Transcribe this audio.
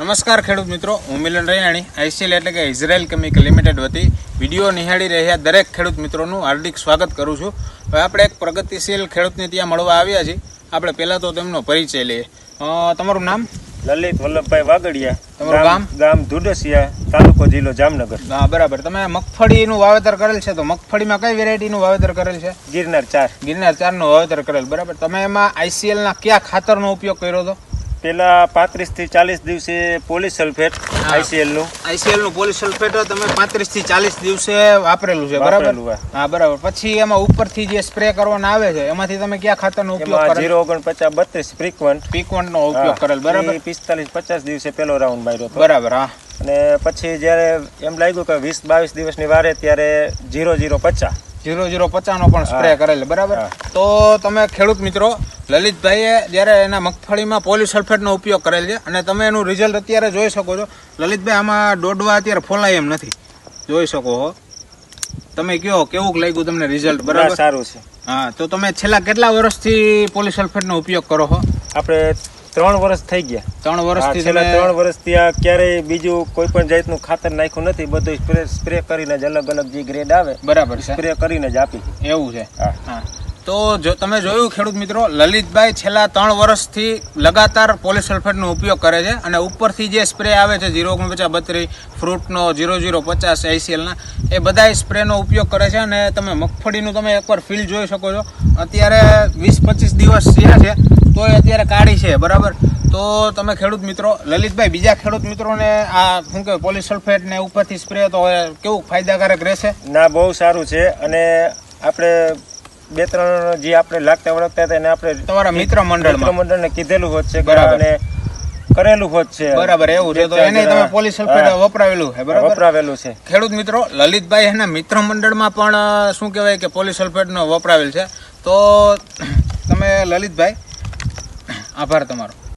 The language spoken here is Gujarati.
નમસ્કાર ખેડૂત મિત્રો, હું મિલન રૈયાણી આઈસીએલ એટલે કે ઇઝરાયલ કેમિકલ લિમિટેડ વતી વિડીયો નિહાળી રહ્યા દરેક ખેડૂત મિત્રોનું હાર્દિક સ્વાગત કરું છું। હવે આપણે એક પ્રગતિશીલ ખેડૂતને ત્યાં મળવા આવ્યા છીએ। આપણે પહેલાં તો તેમનો પરિચય લઈએ। તમારું નામ? લલિત વલ્લભભાઈ વાગડિયા। તમારું ગામ? ગામ ધુડસિયા, તાલુકો જિલ્લો જામનગર। હા, બરાબર। તમે મગફળીનું વાવેતર કરેલ છે, તો મગફળીમાં કઈ વેરાયટીનું વાવેતર કરેલ છે? ગિરનાર 4। ગિરનાર 4નું વાવેતર કરેલ, બરાબર। તમે એમાં આઈસીએલના કયા ખાતરનો ઉપયોગ કર્યો હતો? પેલા 35 થી 40 દિવસે પોલીસલ્ફેટ આઈસીએલનું પોલીસલ્ફેટ તમે 35 થી 40 દિવસે વાપરેલું છે, બરાબર? હા, બરાબર। પછી એમાં ઉપરથી જે સ્પ્રે કરવાના આવે છે, એમાંથી તમે કયા ખાતરનો ઉપયોગ કરેલ? 04932 ફ્રીક્વન્ટનો ઉપયોગ કરેલ, બરાબર? 45-50 દિવસે પહેલો રાઉન્ડ માર્યો હતો, બરાબર। હા, અને પછી જ્યારે એમ લાગ્યું કે 20-22 દિવસની વારે ત્યારે 0050 0050નો પણ સ્પ્રે કરેલ, બરાબર? તો તમે ખેડૂત મિત્રો, લલિતભાઈએ જ્યારે એના મગફળીમાં પોલીસલ્ફેટનો ઉપયોગ કરેલ છે અને તમે એનું રિઝલ્ટ અત્યારે જોઈ શકો છો। લલિતભાઈ, આમાં દોડવા અત્યારે ફોલાય એમ નથી, જોઈ શકો છો તમે। કયો કેવું લાગ્યું તમને રિઝલ્ટ? બરાબર, સારું છે। હા, તો તમે છેલ્લા કેટલા વર્ષથી પોલીસલ્ફેટનો ઉપયોગ કરો છો? આપણે 3 વર્ષ થઈ ગયા। 3 વર્ષથી? છેલ્લા 3 વર્ષથી આ ક્યારેય બીજું કોઈ પણ જાતનું ખાતર નાખ્યું નથી, બધું સ્પ્રે કરીને જ અલગ અલગ જે ગ્રેડ આવે, બરાબર, સ્પ્રે કરીને જ આપી। એવું છે? હા। તો જો તમે જોયું ખેડૂત મિત્રો, લલિતભાઈ છેલ્લા 3 વર્ષથી લગાતાર પોલીસલ્ફેટનો ઉપયોગ કરે છે અને ઉપરથી જે સ્પ્રે આવે છે 04932 ફ્રૂટનો, 0050 આઈસીએલના, એ બધા સ્પ્રેનો ઉપયોગ કરે છે। અને તમે મગફળીનું તમે એકવાર ફીલ જોઈ શકો છો। અત્યારે 20-25 દિવસ થયા છે તો એ અત્યારે કાળી છે, બરાબર? તો તમે ખેડૂત મિત્રો, લલિતભાઈ બીજા ખેડૂત મિત્રોને આ શું કહેવાય પોલીસલ્ફેટ ને ઉપરથી સ્પ્રે તો કેવું ફાયદાકારક રહેશે? ના, બહુ સારું છે। અને આપણે 2-3 જે આપણે લાગતા વળગતા હતા એને આપણે તમારા મિત્ર મંડળને કીધેલું હોત છે, બરાબર, અને કરેલું હોત છે, બરાબર? એવું છે, તો એને તમે પોલીસલ્ફેટ વપરાવેલું છે, બરાબર? વપરાવેલું છે। ખેડૂત મિત્રો, લલિતભાઈ એના મિત્ર મંડળમાં પણ શું કહેવાય કે પોલીસલ્ફેટનો વપરાવેલ છે। તો તમે લલિતભાઈ, આભાર તમારો।